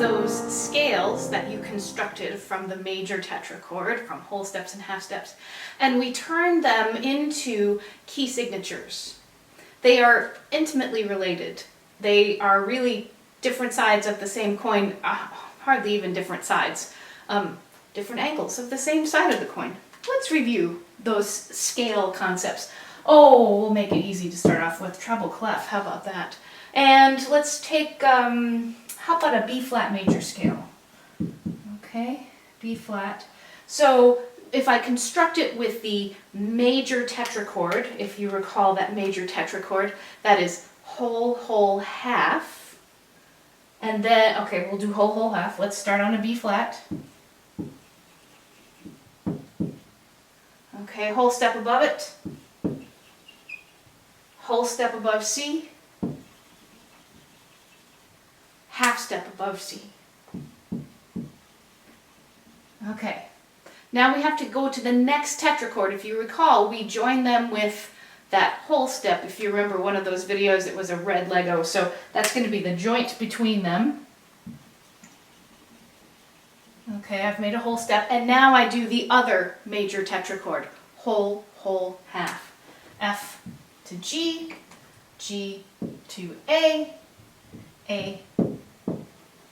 those scales that you constructed from the major tetrachord, from whole steps and half steps, and we turn them into key signatures. They are intimately related. They are really different sides of the same coin, hardly even different sides, different angles of the same side of the coin. Let's review those scale concepts. Oh, we'll make it easy to start off with treble clef. How about that? And let's take, how about a B flat major scale? Okay, B flat. So if I construct it with the major tetrachord, if you recall that major tetrachord, that is whole, whole, half. And then, okay, we'll do whole, whole, half. Let's start on a B flat. Okay, whole step above it. Whole step above C. Half step above C. Okay, now we have to go to the next tetrachord. If you recall, we joined them with that whole step. If you remember one of those videos, it was a red Lego. So that's going to be the joint between them. Okay, I've made a whole step. And now I do the other major tetrachord. Whole, whole, half. F to G, G to A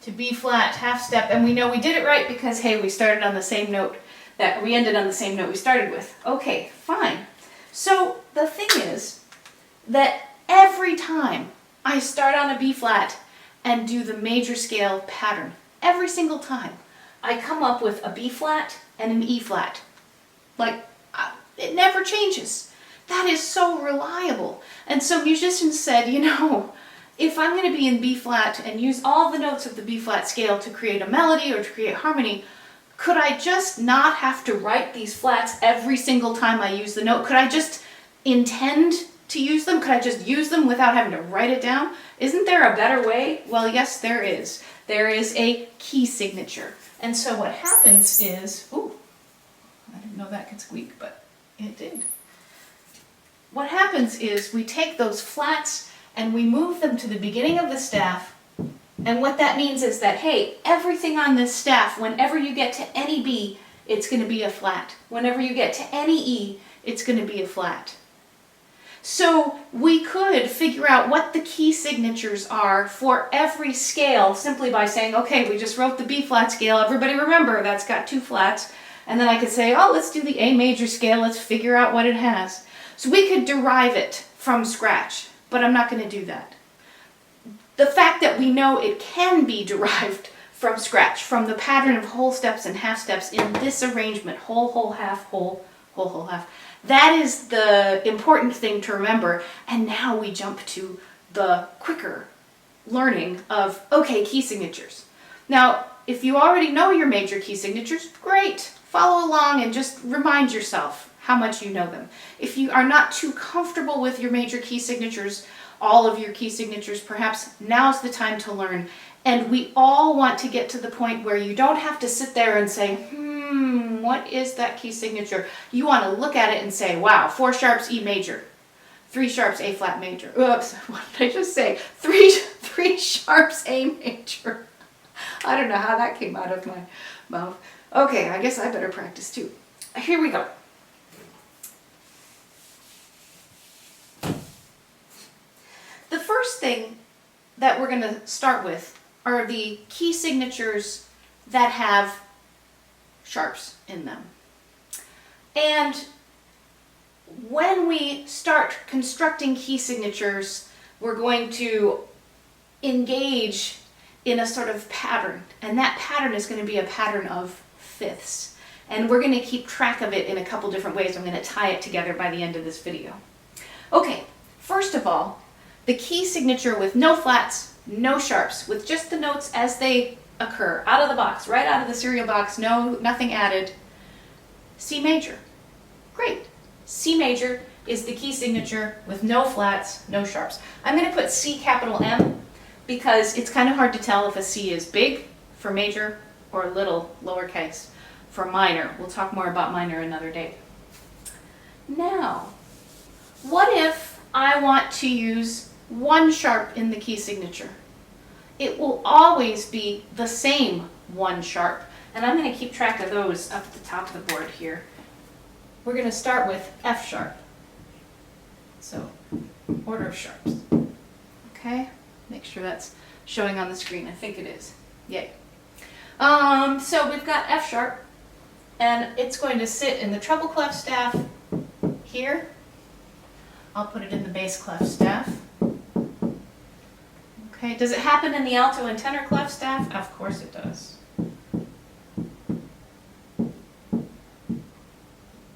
to B flat, half step. And we know we did it right because, hey, we started on the same note we ended on the same note we started with. Okay, fine. So the thing is that every time I start on a B flat and do the major scale pattern, every single time, I come up with a B flat and an E flat. Like, it never changes. That is so reliable. And so musicians said, you know, if I'm going to be in B flat and use all the notes of the B flat scale to create a melody or to create harmony, could I just not have to write these flats every single time I use the note? Could I just intend to use them? Could I just use them without having to write it down? Isn't there a better way? Well, yes, there is. There is a key signature. And so what happens is, ooh, I didn't know that could squeak, but it did. What happens is we take those flats and we move them to the beginning of the staff. And what that means is that, hey, everything on this staff, whenever you get to any B, it's going to be a flat. Whenever you get to any E, it's going to be a flat. So we could figure out what the key signatures are for every scale simply by saying, okay, we just wrote the B flat scale. Everybody remember, that's got two flats. And then I could say, oh, let's do the A major scale. Let's figure out what it has. So we could derive it from scratch, but I'm not going to do that. The fact that we know it can be derived from scratch, from the pattern of whole steps and half steps in this arrangement, whole, whole, half, whole, whole, whole, half, that is the important thing to remember. And now we jump to the quicker learning of, okay, key signatures. Now, if you already know your major key signatures, great. Follow along and just remind yourself how much you know them. If you are not too comfortable with your major key signatures, all of your key signatures, perhaps now's the time to learn. And we all want to get to the point where you don't have to sit there and say, what is that key signature? You want to look at it and say, wow, 4 sharps E major, 3 sharps A flat major. Oops, what did I just say? 3 sharps A major. I don't know how that came out of my mouth. Okay, I guess I better practice too. Here we go. The first thing that we're going to start with are the key signatures that have sharps in them. And when we start constructing key signatures, we're going to engage in a sort of pattern. And that pattern is going to be a pattern of fifths. And we're going to keep track of it in a couple different ways. I'm going to tie it together by the end of this video. Okay, first of all, the key signature with no flats, no sharps, with just the notes as they occur, out of the box, right out of the cereal box, nothing added. C major. Great. C major is the key signature with no flats, no sharps. I'm going to put C capital M because it's kind of hard to tell if a C is big for major or little, lowercase, for minor. We'll talk more about minor another day. Now, what if I want to use 1 sharp in the key signature? it will always be the same 1 sharp. And I'm going to keep track of those up at the top of the board here. We're going to start with F sharp. So, order of sharps. Okay, make sure that's showing on the screen. I think it is. Yay. So we've got F sharp, and it's going to sit in the treble clef staff here. I'll put it in the bass clef staff. Okay, does it happen in the alto and tenor clef staff? Of course it does.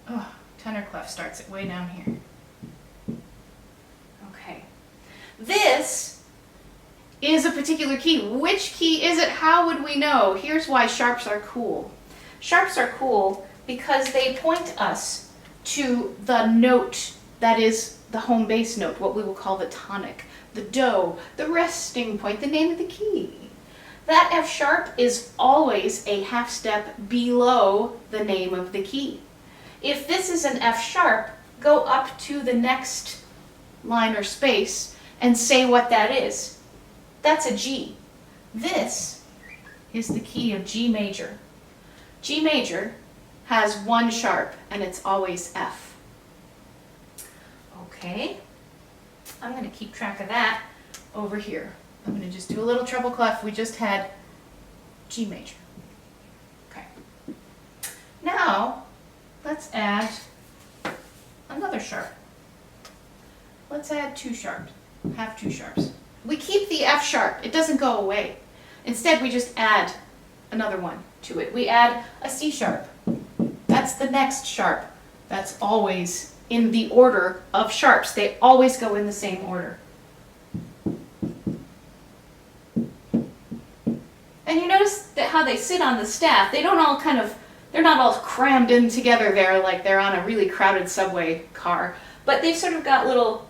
Oh, tenor clef starts it way down here. Okay. This is a particular key. Which key is it? How would we know? Here's why sharps are cool. Sharps are cool because they point us to the note that is the home bass note, what we will call the tonic, the do, the resting point, the name of the key. That F sharp is always a half step below the name of the key. If this is an F sharp, go up to the next line or space and say what that is. That's a G. This is the key of G major. G major has 1 sharp and it's always F. Okay, I'm going to keep track of that over here. I'm going to just do a little treble clef. We just had G major. Okay. Now, let's add another sharp. Let's add 2 sharps, have 2 sharps. We keep the F sharp. It doesn't go away. Instead, we just add another one to it. We add a C sharp. That's the next sharp. That's always in the order of sharps. They always go in the same order. And you notice that how they sit on the staff, they don't all they're not all crammed in together there like they're on a really crowded subway car, but they've sort of got little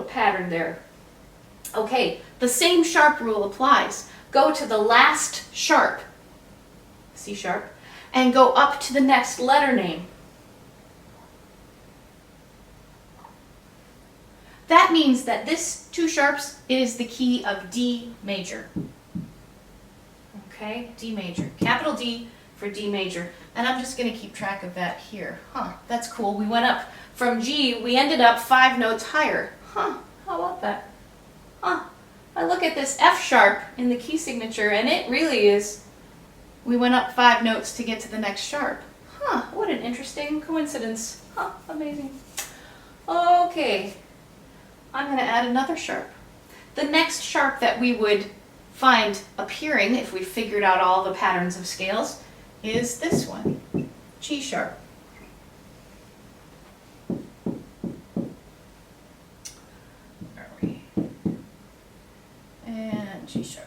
pattern there. Okay, the same sharp rule applies. Go to the last sharp, C sharp, and go up to the next letter name. That means that this 2 sharps is the key of D major. Okay, D major. Capital D for D major. And I'm just going to keep track of that here. Huh, that's cool. We went up from G, we ended up 5 notes higher. Huh, how about that? Huh, I look at this F sharp in the key signature and it really is, we went up 5 notes to get to the next sharp. Huh, what an interesting coincidence. Huh, amazing. Okay. I'm going to add another sharp. The next sharp that we would find appearing, if we figured out all the patterns of scales, is this one, G sharp. Where are we? And G sharp.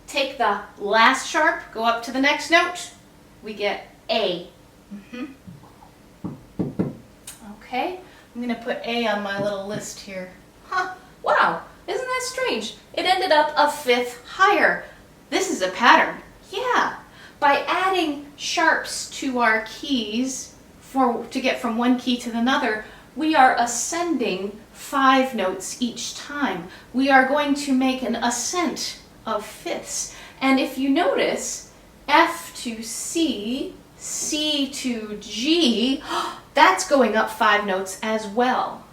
Take the last sharp, go up to the next note, we get A. Okay. I'm going to put A on my little list here. Huh, wow, isn't that strange? It ended up a 5th higher. This is a pattern. Yeah, by adding sharps to our keys to get from one key to another, we are ascending 5 notes each time. We are going to make an ascent of 5ths. And if you notice, F to C, C to G, that's going up 5 notes as well.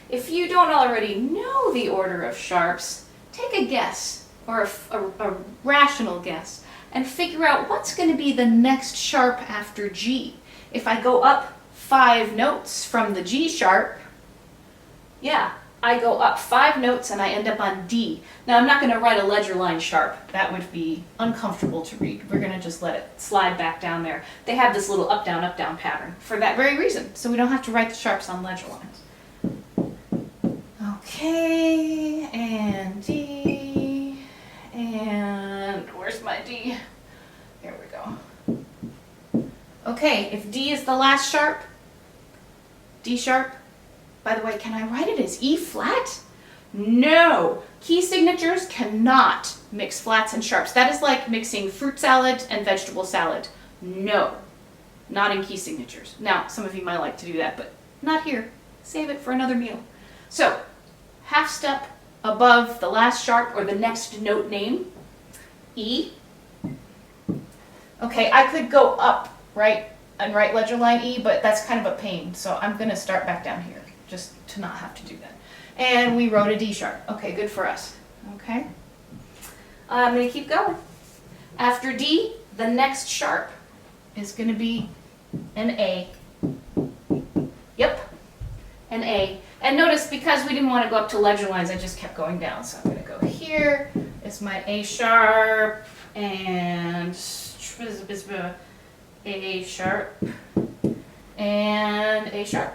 If you don't already know the order of sharps, take a guess, or a rational guess, and figure out what's going to be the next sharp after G. If I go up 5 notes from the G sharp, yeah, I go up 5 notes and I end up on D. Now I'm not going to write a ledger line sharp. That would be uncomfortable to read. We're going to just let it slide back down there. They have this little up, down pattern for that very reason, so we don't have to write the sharps on ledger lines. Okay, and D, and where's my D? Here we go. Okay, if D is the last sharp, D sharp, by the way, can I write it as E flat? No! Key signatures cannot mix flats and sharps. That is like mixing fruit salad and vegetable salad. No, not in key signatures. Now, some of you might like to do that, but not here. Save it for another meal. So, half step above the last sharp or the next note name, E. Okay, I could go up, right, and write ledger line E, but that's kind of a pain, so I'm going to start back down here, just to not have to do that. And we wrote a D sharp. Okay, good for us. Okay. I'm going to keep going. After D, the next sharp is going to be an A. Yep, an A. And notice, because we didn't want to go up to ledger lines, I just kept going down. So I'm going to go here. It's my A sharp and A sharp and A sharp.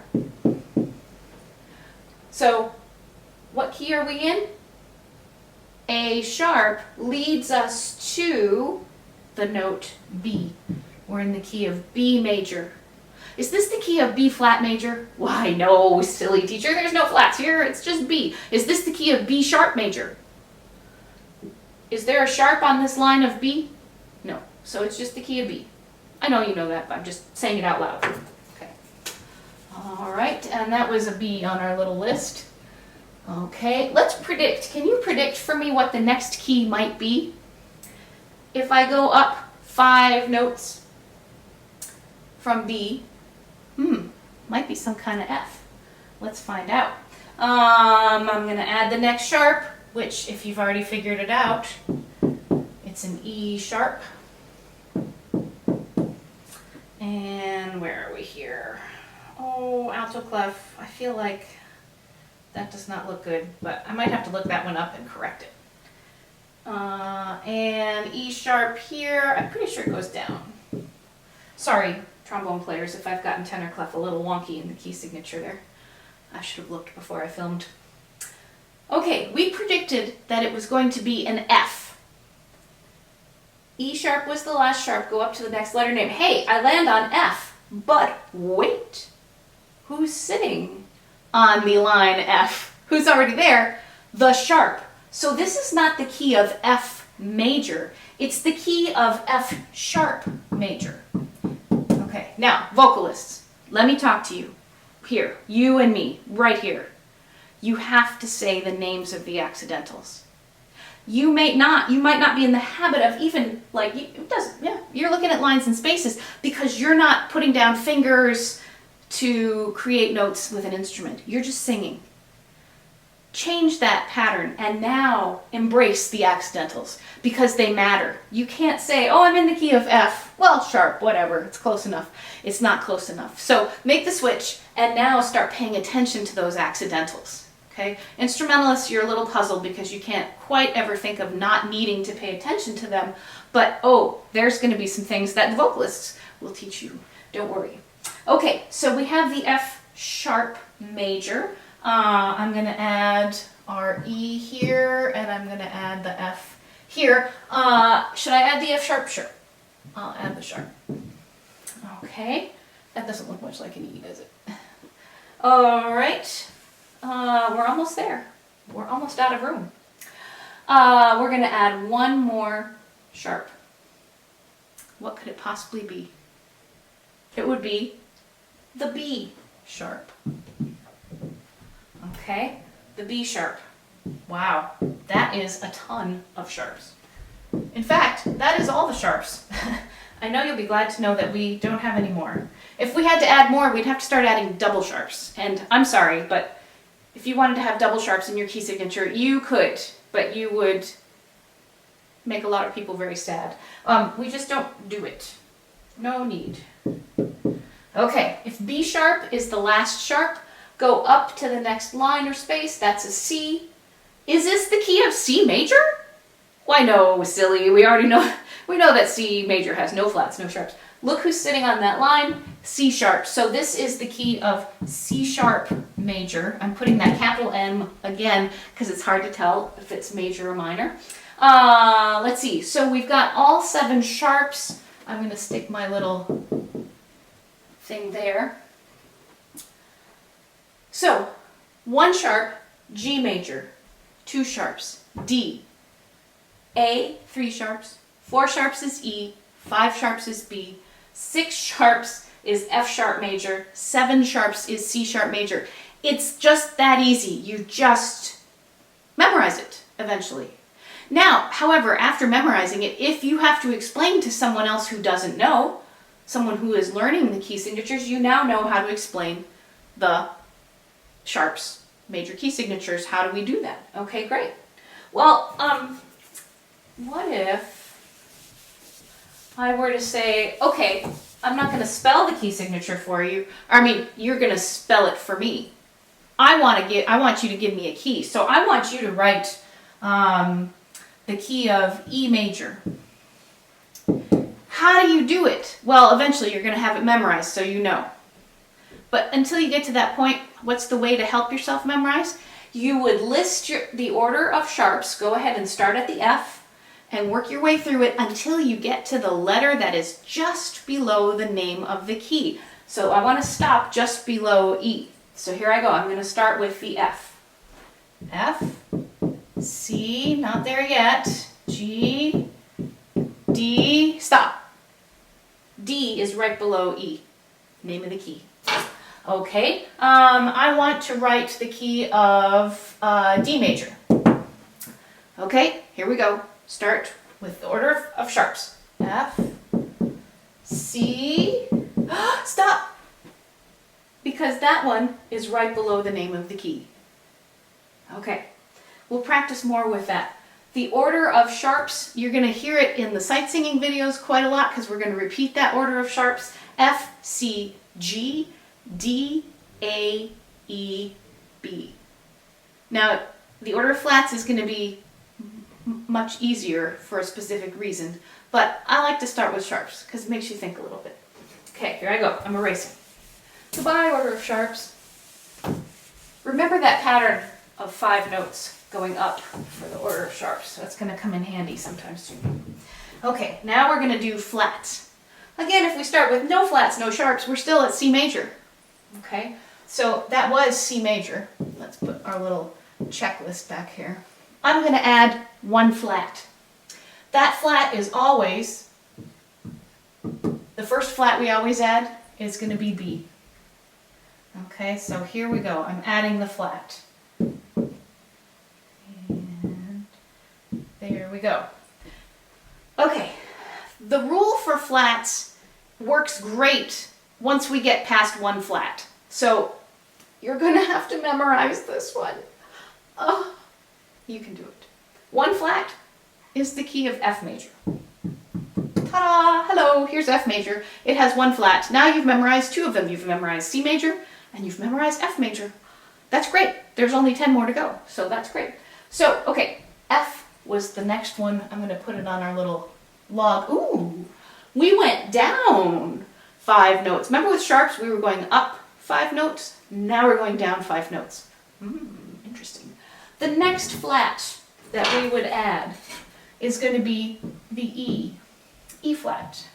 So what key are we in? A sharp leads us to the note B. We're in the key of B major. Is this the key of B flat major? Why, no, silly teacher, there's no flats here, it's just B. Is this the key of B sharp major? Is there a sharp on this line of B? No, so it's just the key of B. I know you know that, but I'm just saying it out loud. Okay. All right, and that was a B on our little list. Okay, let's predict. Can you predict for me what the next key might be? If I go up 5 notes from B, might be some kind of F. Let's find out. I'm going to add the next sharp, which, if you've already figured it out, it's an E sharp. And where are we here? Oh, alto clef. I feel like that does not look good, but I might have to look that one up and correct it. And E sharp here, I'm pretty sure it goes down. Sorry, trombone players, if I've gotten tenor clef a little wonky in the key signature there. I should have looked before I filmed. Okay, we predicted that it was going to be an F. E sharp was the last sharp, go up to the next letter name. Hey, I land on F, but wait, who's sitting on the line F? Who's already there? The sharp. So this is not the key of F major, it's the key of F sharp major. Okay, now, vocalists, let me talk to you. Here, you and me, right here. You have to say the names of the accidentals. You might not be in the habit of even, like, you're looking at lines and spaces because you're not putting down fingers to create notes with an instrument. You're just singing. Change that pattern and now embrace the accidentals because they matter. You can't say, oh, I'm in the key of F. Well, sharp, whatever, it's close enough. It's not close enough. So make the switch and now start paying attention to those accidentals. Okay? Instrumentalists, you're a little puzzled because you can't quite ever think of not needing to pay attention to them. But, oh, there's going to be some things that vocalists will teach you. Don't worry. Okay, so we have the F sharp major. I'm going to add our E here, and I'm going to add the F here. Should I add the F sharp? Sure. I'll add the sharp. Okay. That doesn't look much like an E, does it? All right. We're almost there. We're almost out of room. We're going to add one more sharp. What could it possibly be? It would be the B sharp. Okay, the B sharp. Wow, that is a ton of sharps. In fact, that is all the sharps. I know you'll be glad to know that we don't have any more. If we had to add more, we'd have to start adding double sharps. And I'm sorry, but if you wanted to have double sharps in your key signature, you could, but you would make a lot of people very sad. We just don't do it. No need. Okay, if B sharp is the last sharp, go up to the next line or space. That's a C. Is this the key of C major? Why no, silly. We already know. We know that C major has no flats, no sharps. Look who's sitting on that line, C sharp. So this is the key of C sharp major. I'm putting that capital M again because it's hard to tell if it's major or minor. Let's see. So we've got all 7 sharps. I'm going to stick my little thing there. So 1 sharp, G major, 2 sharps, D, A, 3 sharps, 4 sharps is E, 5 sharps is B, 6 sharps is F sharp major, 7 sharps is C sharp major. It's just that easy. You just memorize it eventually. Now, however, after memorizing it, if you have to explain to someone else who doesn't know, someone who is learning the key signatures, you now know how to explain the sharps major key signatures. How do we do that? Okay, great. Well, what if I were to say, okay, I'm not going to spell the key signature for you. I mean, you're going to spell it for me. I want you to give me a key. So I want you to write the key of E major. How do you do it? Well, eventually you're going to have it memorized, so you know. But until you get to that point, what's the way to help yourself memorize? You would list the order of sharps. Go ahead and start at the F and work your way through it until you get to the letter that is just below the name of the key. So I want to stop just below E. So here I go. I'm going to start with the F. F, C, not there yet. G, D, stop. D is right below E, name of the key. Okay, I want to write the key of D major. Okay, here we go. Start with the order of sharps. F, C, stop! Because that one is right below the name of the key. Okay, we'll practice more with that. The order of sharps, you're going to hear it in the sight singing videos quite a lot because we're going to repeat that order of sharps. F, C, G, D, A, E, B. Now, the order of flats is going to be much easier for a specific reason, but I like to start with sharps because it makes you think a little bit. Okay, here I go. I'm erasing. Goodbye, order of sharps. Remember that pattern of 5 notes going up for the order of sharps. That's going to come in handy sometimes too. Okay, now we're going to do flats. Again, if we start with no flats, no sharps, we're still at C major. Okay, so that was C major. Let's put our little checklist back here. I'm going to add 1 flat. That flat is always, the first flat we always add is going to be B. Okay, so here we go. I'm adding the flat. And there we go. Okay, the rule for flats works great once we get past 1 flat. So you're going to have to memorize this one. Oh, you can do it. 1 flat is the key of F major. Ta-da! Hello, here's F major. It has 1 flat. Now you've memorized 2 of them. You've memorized C major and you've memorized F major. That's great. There's only 10 more to go, so that's great. So, okay, F was the next one. I'm going to put it on our little log. Ooh, we went down 5 notes. Remember with sharps, we were going up 5 notes? Now we're going down 5 notes. Interesting. The next flat that we would add is going to be the E, E flat.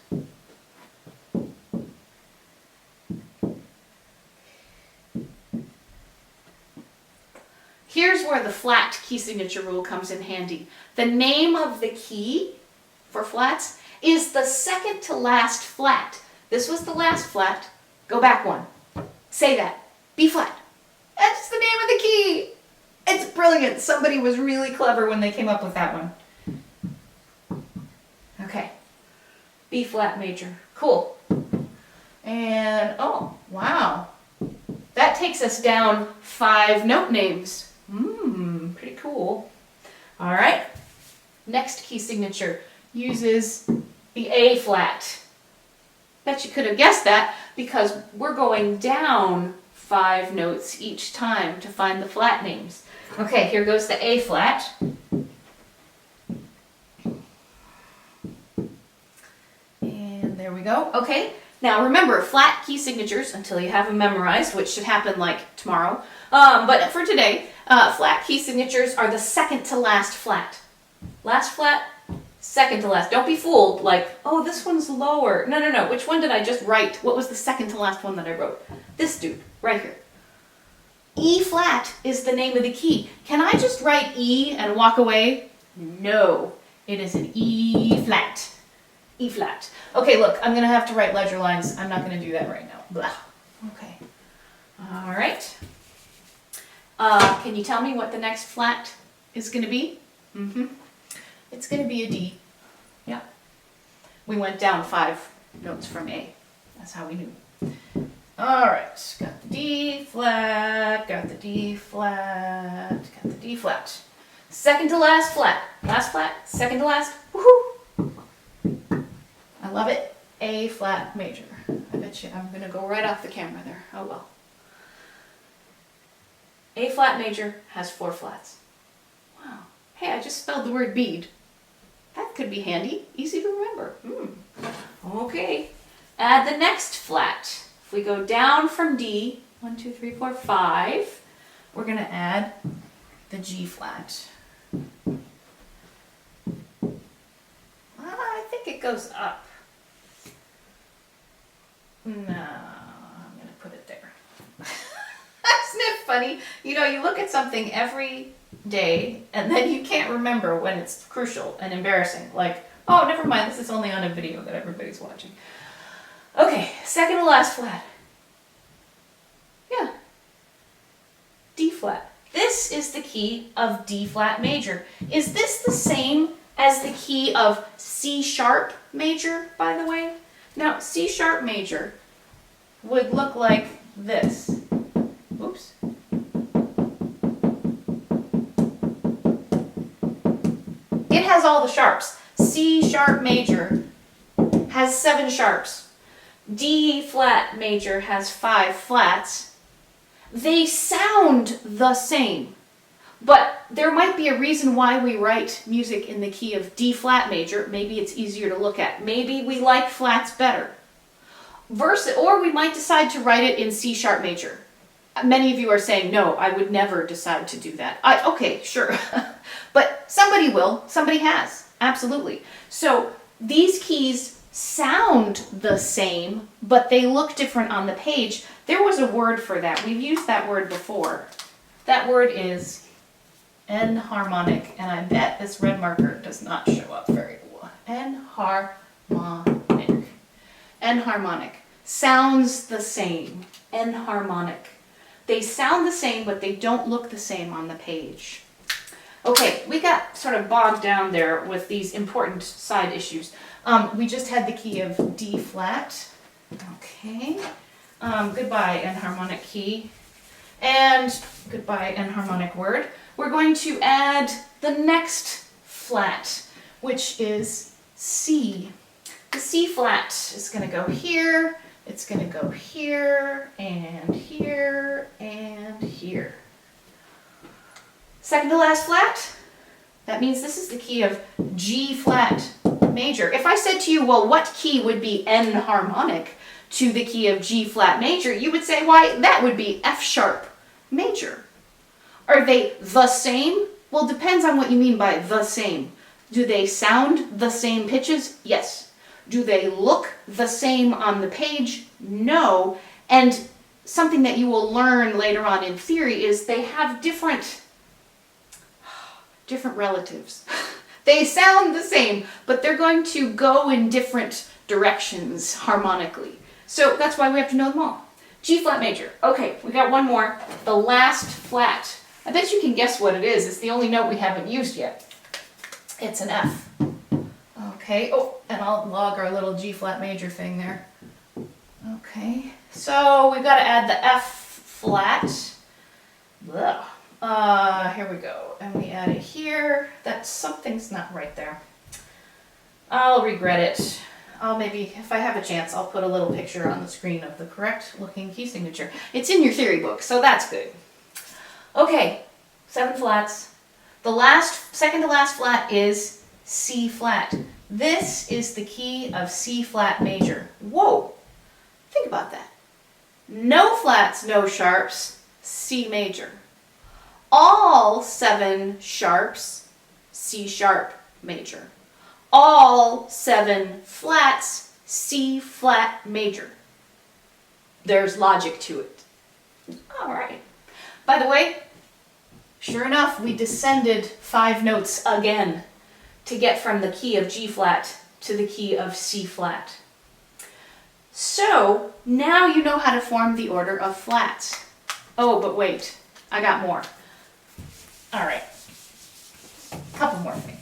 Here's where the flat key signature rule comes in handy. The name of the key for flats is the second to last flat. This was the last flat. Go back 1. Say that. B flat. That's the name of the key. It's brilliant. Somebody was really clever when they came up with that one. Okay. B flat major. Cool. And, oh, wow. That takes us down 5 note names. Pretty cool. All right. Next key signature uses the A flat. Bet you could have guessed that because we're going down 5 notes each time to find the flat names. Okay, here goes the A flat. And there we go. Okay, now remember, flat key signatures, until you have them memorized, which should happen like tomorrow, but for today, flat key signatures are the second to last flat. Last flat, second to last. Don't be fooled like, oh, this one's lower. No, no, no. Which one did I just write? What was the second to last one that I wrote? This dude, right here. E flat is the name of the key. Can I just write E and walk away? No, it is an E flat. E flat. Okay, look, I'm going to have to write ledger lines. I'm not going to do that right now. Blah. Okay. All right. Can you tell me what the next flat is going to be? It's going to be a D. Yeah. We went down 5 notes from A. That's how we knew. All right, got the D flat, got the D flat, got the D flat. Second to last flat. Last flat, second to last. Woohoo! I love it. A flat major. I bet you I'm going to go right off the camera there. Oh well. A flat major has 4 flats. Wow. Hey, I just spelled the word bead. That could be handy. Easy to remember. Okay. Add the next flat. If we go down from D, 1, 2, 3, 4, 5, we're going to add the G flat. I think it goes up. No, I'm going to put it there. Isn't it funny? You know, you look at something every day and then you can't remember when it's crucial and embarrassing. Like, oh, never mind, this is only on a video that everybody's watching. Okay, second to last flat. Yeah. D flat. This is the key of D flat major. Is this the same as the key of C sharp major, by the way? Now, C sharp major would look like this. Oops. It has all the sharps. C sharp major has 7 sharps. D flat major has 5 flats. They sound the same, but there might be a reason why we write music in the key of D flat major. Maybe it's easier to look at. Maybe we like flats better. Or we might decide to write it in C sharp major. Many of you are saying, no, I would never decide to do that. Okay, sure. But somebody will. Somebody has. Absolutely. So these keys sound the same, but they look different on the page. There was a word for that. We've used that word before. That word is enharmonic, and I bet this red marker does not show up very well. Enharmonic. Enharmonic. Sounds the same. Enharmonic. They sound the same, but they don't look the same on the page. Okay, we got sort of bogged down there with these important side issues. We just had the key of D flat. Okay. Goodbye, enharmonic key. And goodbye, enharmonic word. We're going to add the next flat, which is C. The C flat is going to go here. It's going to go here, and here, and here. Second to last flat, that means this is the key of G flat major. If I said to you, well, what key would be enharmonic to the key of G flat major, you would say, why, that would be F sharp major. Are they the same? Well, depends on what you mean by the same. Do they sound the same pitches? Yes. Do they look the same on the page? No. And something that you will learn later on in theory is they have different relatives. They sound the same, but they're going to go in different directions harmonically. So that's why we have to know them all. G flat major. Okay, we got one more. The last flat. I bet you can guess what it is. It's the only note we haven't used yet. It's an F. Okay, oh, and I'll log our little G flat major thing there. Okay, so we've got to add the F flat. Here we go, and we add it here. Something's not right there. I'll regret it. I'll maybe, if I have a chance, I'll put a little picture on the screen of the correct looking key signature. It's in your theory book, so that's good. Okay, 7 flats. The second to last flat is C flat. This is the key of C flat major. Whoa, think about that. No flats, no sharps, C major. All 7 sharps, C sharp major. All 7 flats, C flat major. There's logic to it. All right. By the way, sure enough, we descended 5 notes again to get from the key of G flat to the key of C flat. So now you know how to form the order of flats. Oh, but wait, I got more. All right. couple more things.